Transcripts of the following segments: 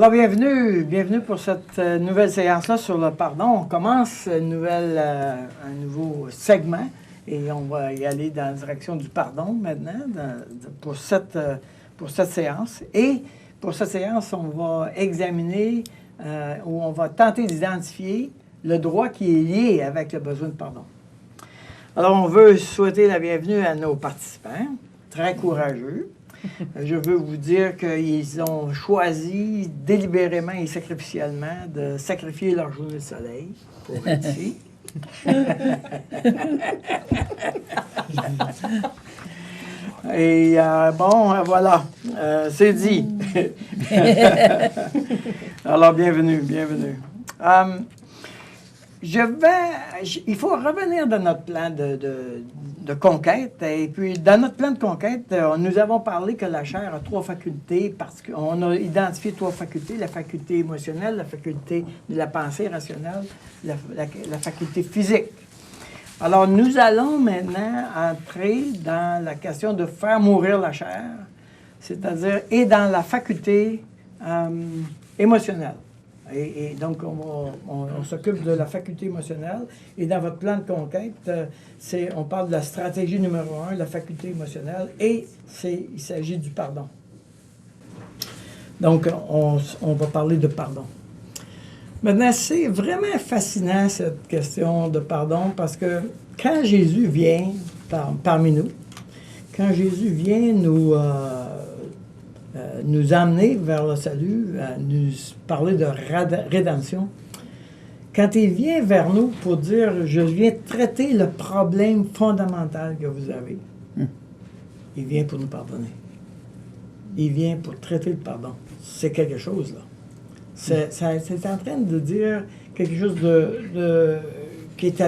Alors, bienvenue pour cette nouvelle séance-là sur le pardon. On commence un nouveau segment et on va y aller dans la direction du pardon maintenant pour cette séance. Et pour cette séance, on va examiner ou on va tenter d'identifier le droit qui est lié avec le besoin de pardon. Alors, on veut souhaiter la bienvenue à nos participants, très courageux. Je veux vous dire qu'ils ont choisi délibérément et sacrificiellement de sacrifier leur journée de soleil pour être ici. Et voilà, c'est dit. Alors, bienvenue. Il faut revenir dans notre plan de conquête. Et puis, dans notre plan de conquête, nous avons parlé que la chair a trois facultés, parce qu'on a identifié trois facultés, la faculté émotionnelle, la faculté de la pensée rationnelle, la faculté physique. Alors, nous allons maintenant entrer dans la question de faire mourir la chair, c'est-à-dire, et dans la faculté émotionnelle. Et donc, on s'occupe de la faculté émotionnelle. Et dans votre plan de conquête, on parle de la stratégie numéro 1, la faculté émotionnelle, et il s'agit du pardon. Donc, on va parler de pardon. Maintenant, c'est vraiment fascinant, cette question de pardon, parce que quand Jésus vient parmi nous, quand Jésus vient nous emmener vers le salut, nous parler de rédemption. Quand il vient vers nous pour dire « Je viens traiter le problème fondamental que vous avez », il vient pour nous pardonner. Il vient pour traiter le pardon. C'est quelque chose, là. C'est en train de dire quelque chose qui est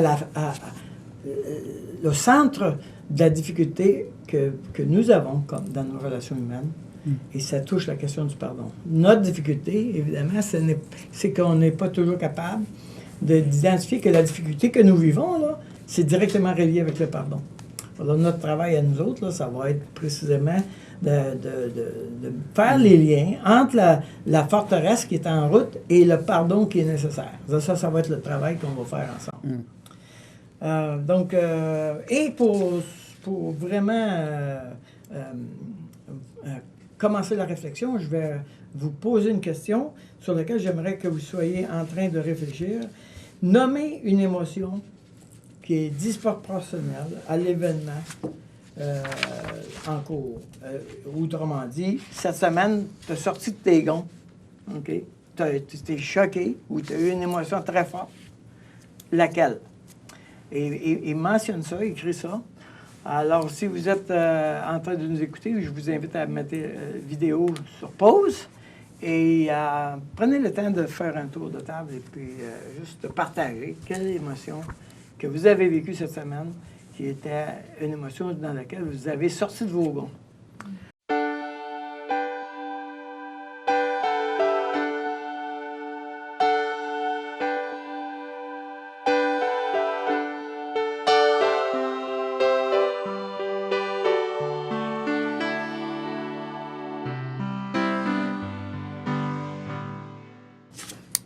le centre de la difficulté que nous avons comme dans nos relations humaines. Et ça touche la question du pardon. Notre difficulté, évidemment, c'est qu'on n'est pas toujours capable d'identifier que la difficulté que nous vivons, là, c'est directement relié avec le pardon. Alors, notre travail à nous autres, là, ça va être précisément de faire les liens entre la forteresse qui est en route et le pardon qui est nécessaire. Ça va être le travail qu'on va faire ensemble. Et pour vraiment commencer la réflexion, je vais vous poser une question sur laquelle j'aimerais que vous soyez en train de réfléchir. Nommez une émotion qui est disproportionnelle à l'événement en cours. Autrement dit, cette semaine, tu as sorti de tes gonds, OK? Tu t'es choqué ou tu as eu une émotion très forte. Laquelle? Et mentionne ça, écris ça. Alors, si vous êtes en train de nous écouter, je vous invite à mettre la vidéo sur pause et prenez le temps de faire un tour de table et puis juste de partager quelle émotion que vous avez vécue cette semaine qui était une émotion dans laquelle vous avez sorti de vos gonds.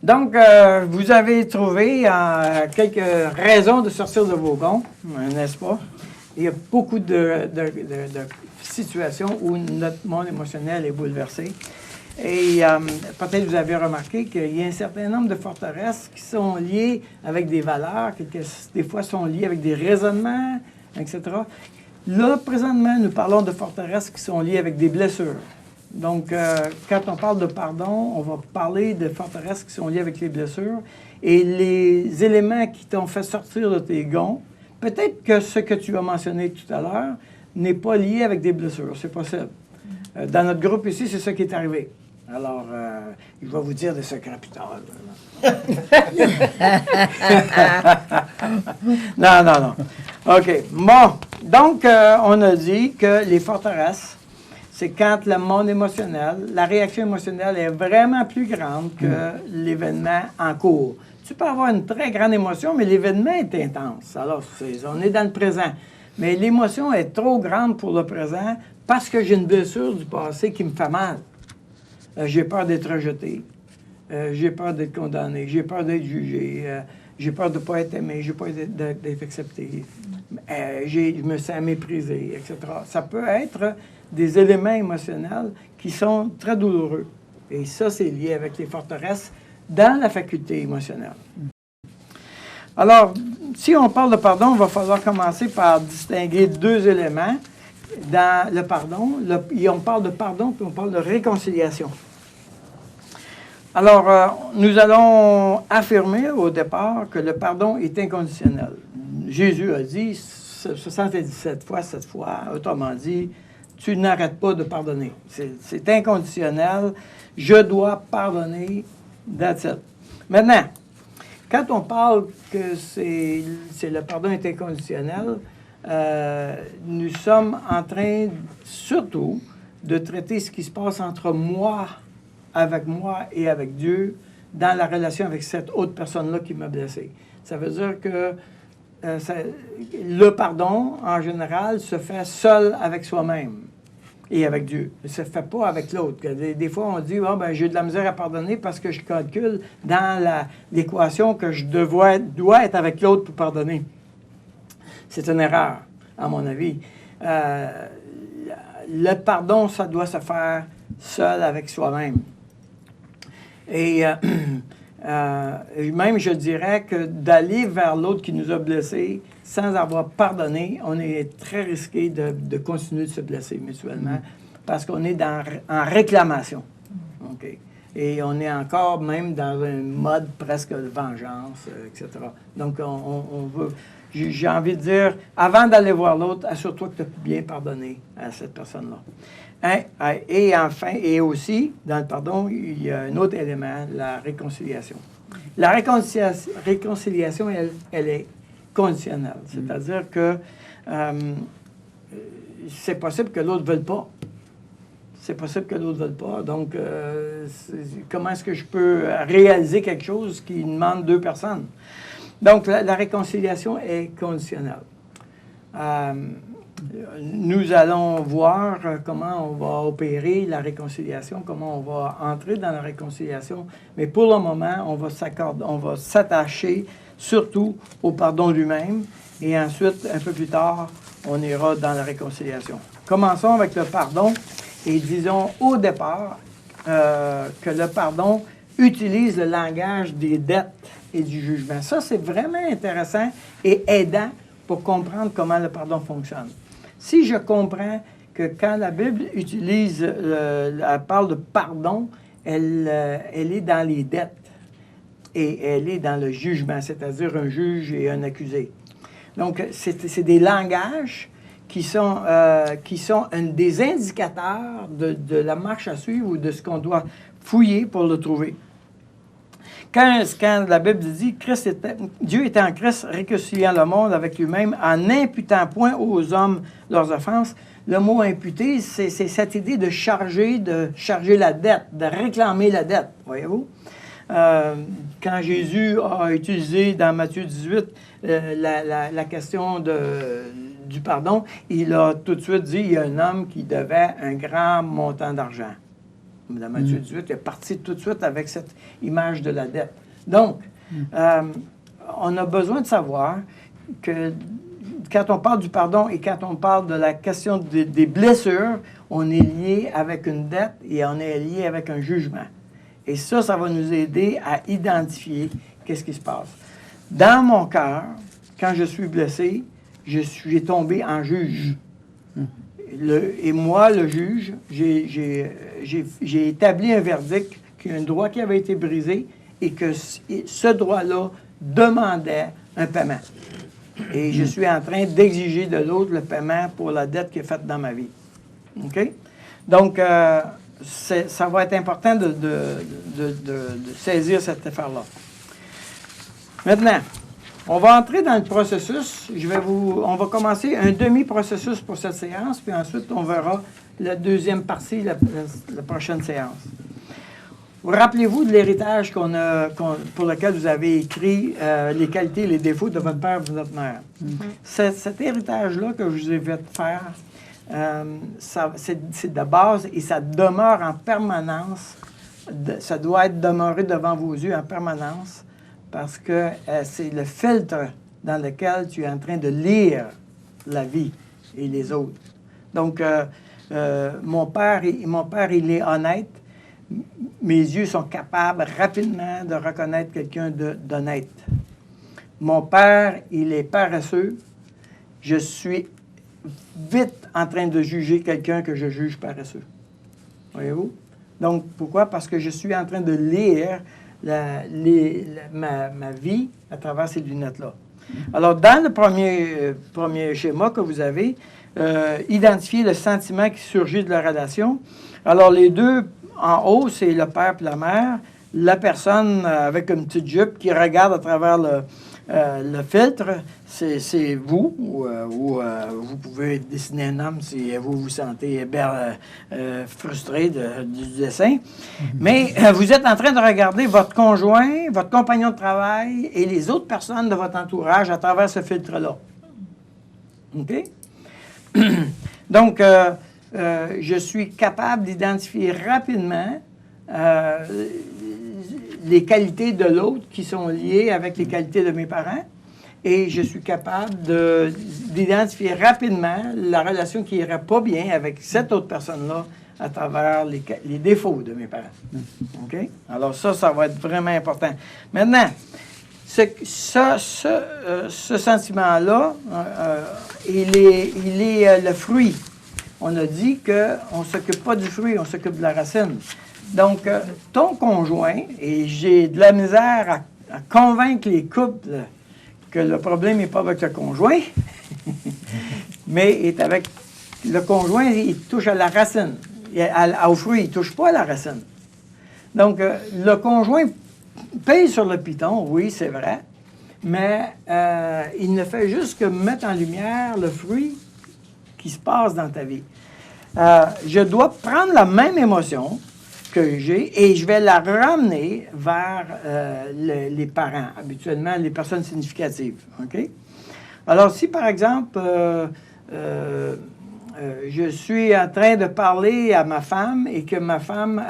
Donc, vous avez trouvé quelques raisons de sortir de vos gonds, n'est-ce pas? Il y a beaucoup de situations où notre monde émotionnel est bouleversé. Et peut-être vous avez remarqué qu'il y a un certain nombre de forteresses qui sont liées avec des valeurs, qui des fois sont liées avec des raisonnements, etc. Là, présentement, nous parlons de forteresses qui sont liées avec des blessures. Donc, quand on parle de pardon, on va parler de forteresses qui sont liées avec les blessures. Et les éléments qui t'ont fait sortir de tes gonds, peut-être que ce que tu as mentionné tout à l'heure n'est pas lié avec des blessures. C'est possible. Dans notre groupe ici, c'est ça qui est arrivé. Alors, je vais vous dire des secrets plus tard. Non. OK. Bon. Donc, on a dit que les forteresses, c'est quand le monde émotionnel, la réaction émotionnelle est vraiment plus grande que l'événement en cours. Tu peux avoir une très grande émotion, mais l'événement est intense. Alors, on est dans le présent. Mais l'émotion est trop grande pour le présent parce que j'ai une blessure du passé qui me fait mal. J'ai peur d'être rejeté. j'ai peur d'être condamné, j'ai peur d'être jugé, j'ai peur de ne pas être aimé, j'ai peur d'être accepté, je me sens méprisé, etc. Ça peut être des éléments émotionnels qui sont très douloureux. Et ça, c'est lié avec les forteresses dans la faculté émotionnelle. Alors, si on parle de pardon, il va falloir commencer par distinguer deux éléments dans le pardon. On parle de pardon, puis on parle de réconciliation. Alors, nous allons affirmer au départ que le pardon est inconditionnel. Jésus a dit 77 fois, 7 fois, autrement dit, tu n'arrêtes pas de pardonner. C'est inconditionnel. Je dois pardonner, that's it. Maintenant, quand on parle que le pardon est inconditionnel, nous sommes en train surtout de traiter ce qui se passe entre moi et avec Dieu dans la relation avec cette autre personne-là qui m'a blessé. Ça veut dire que le pardon, en général, se fait seul avec soi-même et avec Dieu. Il ne se fait pas avec l'autre. Des fois, on dit « j'ai de la misère à pardonner parce que je calcule dans l'équation que je dois être avec l'autre pour pardonner. » C'est une erreur, à mon avis. Le pardon, ça doit se faire seul avec soi-même. Et même, je dirais que d'aller vers l'autre qui nous a blessés sans avoir pardonné, on est très risqué de continuer de se blesser mutuellement parce qu'on est en réclamation. Okay? Et on est encore même dans un mode presque de vengeance, etc. Donc, on veut... J'ai envie de dire, avant d'aller voir l'autre, assure-toi que tu as bien pardonné à cette personne-là. Et enfin, et aussi, dans le pardon, il y a un autre élément, la réconciliation. La réconciliation, elle est conditionnelle. C'est-à-dire que c'est possible que l'autre ne veuille pas. C'est possible que l'autre ne veuille pas. Donc, comment est-ce que je peux réaliser quelque chose qui demande deux personnes? Donc, la réconciliation est conditionnelle. Nous allons voir comment on va opérer la réconciliation, comment on va entrer dans la réconciliation. Mais pour le moment, on va s'attacher surtout au pardon lui-même. Et ensuite, un peu plus tard, on ira dans la réconciliation. Commençons avec le pardon et disons au départ que le pardon utilise le langage des dettes et du jugement. Ça, c'est vraiment intéressant et aidant pour comprendre comment le pardon fonctionne. Si je comprends que quand la Bible elle parle de pardon, elle est dans les dettes et elle est dans le jugement, c'est-à-dire un juge et un accusé. Donc, c'est des langages qui sont des indicateurs de la marche à suivre ou de ce qu'on doit fouiller pour le trouver. Quand la Bible dit Dieu était en Christ réconciliant le monde avec lui-même en n'imputant point aux hommes leurs offenses, le mot imputer, c'est cette idée de charger la dette, de réclamer la dette, voyez-vous? Quand Jésus a utilisé dans Matthieu 18 la question du pardon, il a tout de suite dit il y a un homme qui devait un grand montant d'argent. Dans Matthieu 18, il est parti tout de suite avec cette image de la dette. Donc, on a besoin de savoir que quand on parle du pardon et quand on parle de la question des blessures, on est lié avec une dette et on est lié avec un jugement. Et ça va nous aider à identifier qu'est-ce qui se passe. Dans mon cœur, quand je suis blessé, je suis tombé en juge. Et moi, le juge, j'ai établi un verdict qu'il y a un droit qui avait été brisé et que ce droit-là demandait un paiement. Et je suis en train d'exiger de l'autre le paiement pour la dette qui est faite dans ma vie. OK? Donc, ça va être important de saisir cette affaire-là. Maintenant, on va entrer dans le processus. On va commencer un demi-processus pour cette séance, puis ensuite, on verra la deuxième partie, la prochaine séance. Rappelez-vous de l'héritage pour lequel vous avez écrit les qualités et les défauts de votre père et de votre mère. Cet héritage-là que je vous ai fait faire, c'est de base et ça demeure en permanence ça doit être demeuré devant vos yeux en permanence parce que c'est le filtre dans lequel tu es en train de lire la vie et les autres. Donc, mon père, il est honnête. Mes yeux sont capables rapidement de reconnaître quelqu'un d'honnête. Mon père, il est paresseux. Je suis vite en train de juger quelqu'un que je juge paresseux. Voyez-vous? Donc, pourquoi? Parce que je suis en train de lire ma vie à travers ces lunettes-là. Alors, dans le premier schéma que vous avez, identifier le sentiment qui surgit de la relation. Alors, les deux en haut, c'est le père et la mère. La personne avec une petite jupe qui regarde à travers le filtre, c'est vous. Vous pouvez dessiner un homme si vous vous sentez frustré du dessin. Mais vous êtes en train de regarder votre conjoint, votre compagnon de travail et les autres personnes de votre entourage à travers ce filtre-là. OK? Donc, je suis capable d'identifier rapidement les qualités de l'autre qui sont liées avec les qualités de mes parents et je suis capable d'identifier rapidement la relation qui irait pas bien avec cette autre personne-là à travers les défauts de mes parents. OK? Alors ça va être vraiment important. Maintenant, ce sentiment-là, il est le fruit. On a dit qu'on ne s'occupe pas du fruit, on s'occupe de la racine. Donc, ton conjoint, et j'ai de la misère à convaincre les couples que le problème n'est pas avec le conjoint, mais est avec le conjoint, il touche à la racine. Au fruit, il ne touche pas à la racine. Donc, le conjoint paye sur le piton, oui, c'est vrai, mais il ne fait juste que mettre en lumière le fruit qui se passe dans ta vie. Je dois prendre la même émotion que j'ai et je vais la ramener vers les parents, habituellement les personnes significatives. OK? Alors, si par exemple, je suis en train de parler à ma femme et que ma femme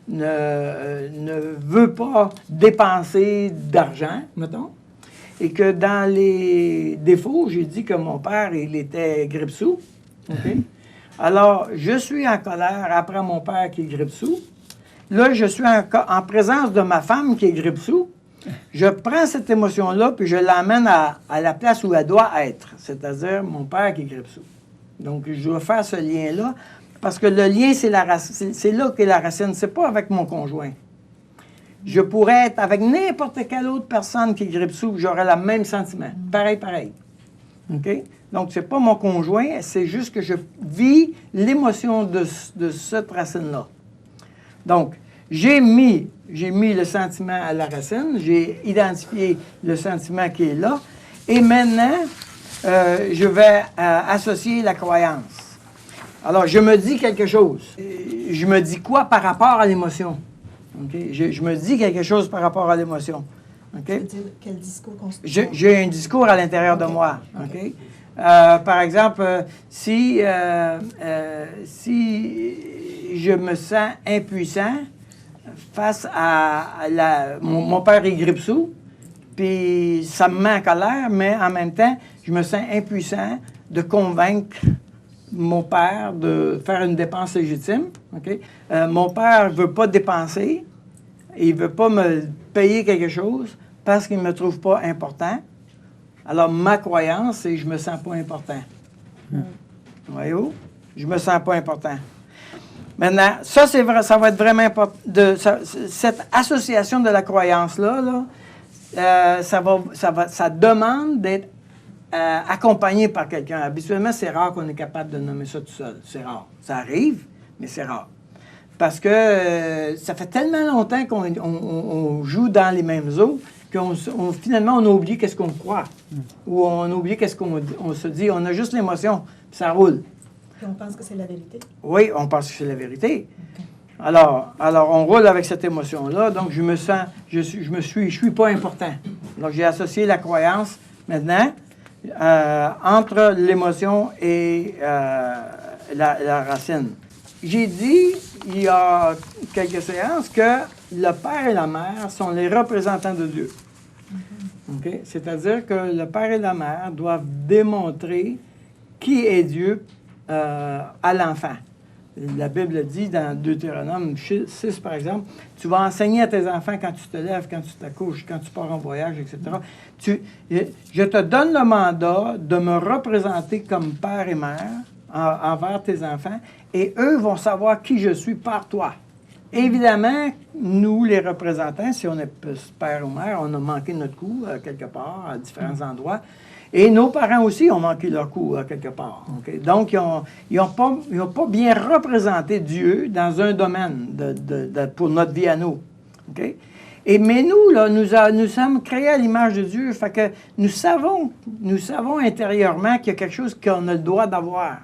ne veut pas dépenser d'argent, mettons, et que dans les défauts, j'ai dit que mon père, il était grippe-sous. OK? Alors, je suis en colère après mon père qui est grippe-sous. Là, je suis en présence de ma femme qui est grippe-sous. Je prends cette émotion-là puis je l'amène à la place où elle doit être, c'est-à-dire mon père qui est grippe-sous. Donc, je dois faire ce lien-là parce que le lien, c'est là qu'est la racine. C'est pas avec mon conjoint. Je pourrais être avec n'importe quelle autre personne qui est grippe-sous, j'aurais le même sentiment. Pareil. OK? Donc, c'est pas mon conjoint, c'est juste que je vis l'émotion de cette racine-là. Donc, j'ai mis le sentiment à la racine, j'ai identifié le sentiment qui est là, et maintenant, je vais associer la croyance. Alors, je me dis quelque chose. Je me dis quoi par rapport à l'émotion? Okay? Je me dis quelque chose par rapport à l'émotion. Okay? Quel discours construit? J'ai un discours à l'intérieur de moi. Okay? Par exemple, si je me sens impuissant face à mon père est grippe-sous, puis ça me met en colère, mais en même temps, je me sens impuissant de convaincre mon père de faire une dépense légitime. Okay? Mon père ne veut pas dépenser, il ne veut pas me payer quelque chose parce qu'il ne me trouve pas important. Alors, ma croyance, c'est que je ne me sens pas important. Voyez-vous? Je ne me sens pas important. Maintenant, ça, c'est vrai, ça va être vraiment important. Cette association de la croyance-là, ça demande d'être accompagné par quelqu'un. Habituellement, c'est rare qu'on est capable de nommer ça tout seul. C'est rare. Ça arrive, mais c'est rare. Parce que ça fait tellement longtemps qu'on joue dans les mêmes eaux finalement, on a oublié qu'est-ce qu'on croit. Ou on a oublié qu'est-ce qu'on se dit. On a juste l'émotion, puis ça roule. Puis on pense que c'est la vérité? Oui, on pense que c'est la vérité. Okay. Alors, on roule avec cette émotion-là. Donc, je me sens, je suis pas important. Donc, j'ai associé la croyance, maintenant, entre l'émotion et la racine. j'ai dit, il y a quelques séances, que le père et la mère sont les représentants de Dieu. Okay? C'est-à-dire que le père et la mère doivent démontrer qui est Dieu à l'enfant. La Bible dit dans Deutéronome 6, par exemple, tu vas enseigner à tes enfants quand tu te lèves, quand tu t'accouches, quand tu pars en voyage, etc. Je te donne le mandat de me représenter comme père et mère envers tes enfants, et eux vont savoir qui je suis par toi. Évidemment, nous, les représentants, si on est père ou mère, on a manqué notre coup quelque part, à différents endroits. Et nos parents aussi ont manqué leur coup quelque part. Okay? Donc, ils n'ont pas bien représenté Dieu dans un domaine pour notre vie à nous. Okay? Mais nous, là, nous sommes créés à l'image de Dieu. Fait que nous savons intérieurement qu'il y a quelque chose qu'on a le droit d'avoir.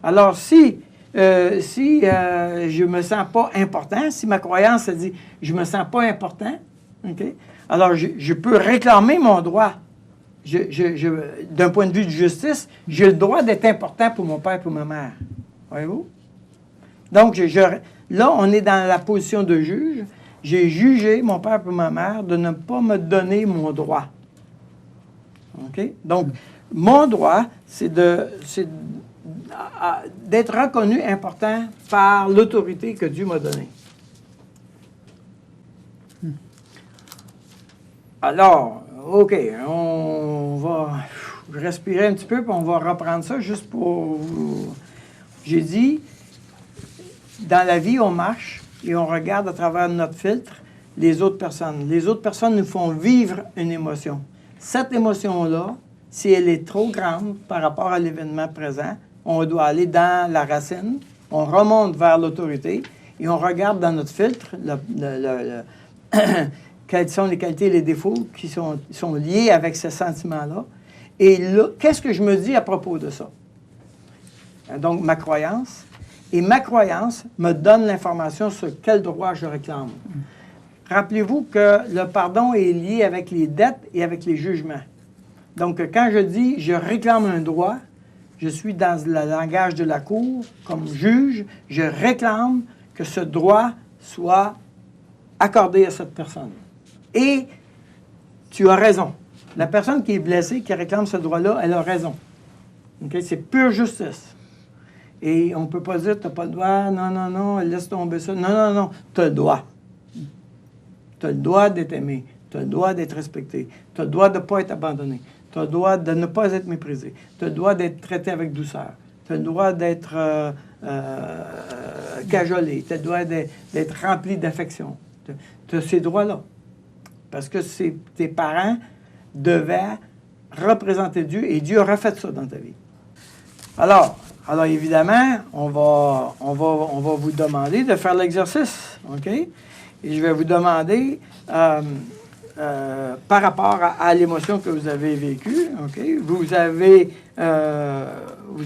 Alors, si je ne me sens pas important, si ma croyance dit « je ne me sens pas important okay? », alors je peux réclamer mon droit. D'un point de vue de justice, j'ai le droit d'être important pour mon père et pour ma mère. Voyez-vous? Donc, là, on est dans la position de juge. J'ai jugé mon père et ma mère de ne pas me donner mon droit. OK? Donc, mon droit, c'est d'être reconnu important par l'autorité que Dieu m'a donnée. Alors, OK, on va respirer un petit peu, puis on va reprendre ça juste pour... J'ai dit, dans la vie, on marche et on regarde à travers notre filtre les autres personnes. Les autres personnes nous font vivre une émotion. Cette émotion-là, si elle est trop grande par rapport à l'événement présent, on doit aller dans la racine, on remonte vers l'autorité et on regarde dans notre filtre quelles sont les qualités et les défauts qui sont liés avec ce sentiment-là. Et là, qu'est-ce que je me dis à propos de ça? Donc, ma croyance. Et ma croyance me donne l'information sur quel droit je réclame. Rappelez-vous que le pardon est lié avec les dettes et avec les jugements. Donc, quand je dis « je réclame un droit », je suis dans le langage de la cour, comme juge, je réclame que ce droit soit accordé à cette personne. Et tu as raison. La personne qui est blessée, qui réclame ce droit-là, elle a raison. Okay? C'est pure justice. Et on ne peut pas dire, tu n'as pas le droit, non, laisse tomber ça. Non, tu as le droit. Tu as le droit d'être aimé. Tu as le droit d'être respecté. Tu as le droit de ne pas être abandonné. Tu as le droit de ne pas être méprisé. Tu as le droit d'être traité avec douceur. Tu as le droit d'être cajolé. Tu as le droit d'être rempli d'affection. Tu as ces droits-là. Parce que tes parents devaient représenter Dieu et Dieu aura fait ça dans ta vie. Alors évidemment, on va vous demander de faire l'exercice, OK? Et je vais vous demander, par rapport à l'émotion que vous avez vécue, OK? Vous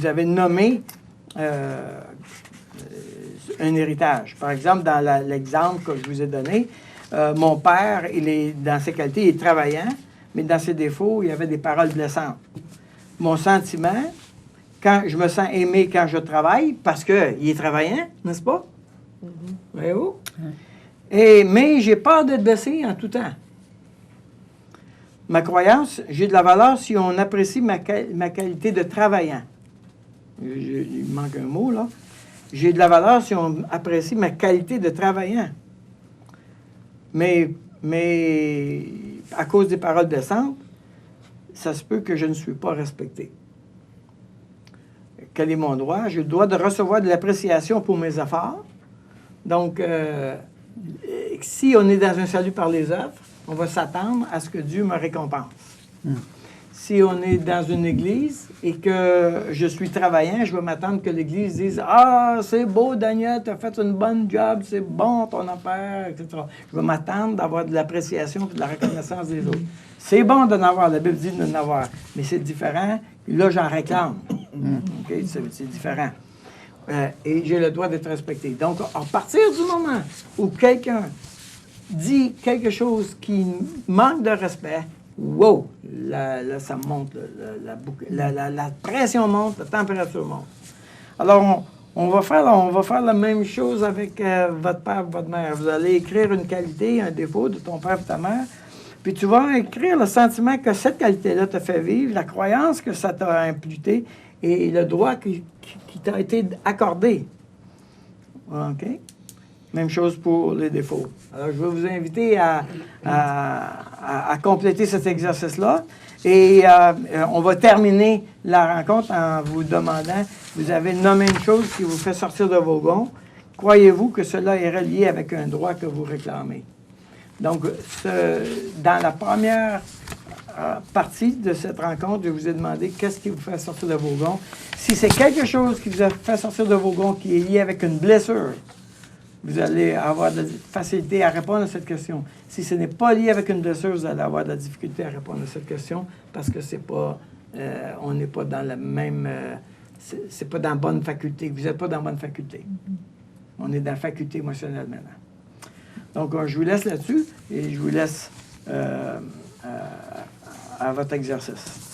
avez nommé un héritage. Par exemple, dans l'exemple que je vous ai donné, mon père, dans ses qualités, il est travaillant, mais dans ses défauts, il y avait des paroles blessantes. Mon sentiment, quand je me sens aimé quand je travaille, parce qu'il est travaillant, n'est-ce pas? Voyez-vous? Mais j'ai peur d'être blessé en tout temps. Ma croyance, j'ai de la valeur si on apprécie ma qualité de travaillant. Il manque un mot, là. J'ai de la valeur si on apprécie ma qualité de travaillant. Mais à cause des paroles blessantes, ça se peut que je ne suis pas respecté. Quel est mon droit? J'ai le droit de recevoir de l'appréciation pour mes efforts. Donc, si on est dans un salut par les œuvres, on va s'attendre à ce que Dieu me récompense. Si on est dans une église et que je suis travaillant, je vais m'attendre que l'église dise « Ah, c'est beau, Daniel, tu as fait une bonne job, c'est bon ton affaire, etc. » Je vais m'attendre d'avoir de l'appréciation et de la reconnaissance des autres. C'est bon d'en avoir, la Bible dit d'en avoir, mais c'est différent. Là, j'en réclame. Okay? C'est différent. Et j'ai le droit d'être respecté. Donc, à partir du moment où quelqu'un dit quelque chose qui manque de respect, wow, là ça monte, la pression monte, la température monte. Alors, On va faire la même chose avec votre père et votre mère. Vous allez écrire une qualité, un défaut de ton père et ta mère. Puis tu vas écrire le sentiment que cette qualité-là t'a fait vivre, la croyance que ça t'a imputé et le droit qui t'a été accordé. OK? Même chose pour les défauts. Alors, je vais vous inviter à compléter cet exercice-là. Et on va terminer la rencontre en vous demandant, vous avez nommé une chose qui vous fait sortir de vos gonds. Croyez-vous que cela est relié avec un droit que vous réclamez? Donc, dans la première partie de cette rencontre, je vous ai demandé qu'est-ce qui vous fait sortir de vos gonds. Si c'est quelque chose qui vous a fait sortir de vos gonds qui est lié avec une blessure, vous allez avoir de la facilité à répondre à cette question. Si ce n'est pas lié avec une blessure, vous allez avoir de la difficulté à répondre à cette question parce que c'est pas, on n'est pas dans la même, c'est pas dans la bonne faculté. Vous n'êtes pas dans la bonne faculté. On est dans la faculté émotionnelle maintenant. Donc, je vous laisse là-dessus et je vous laisse à votre exercice.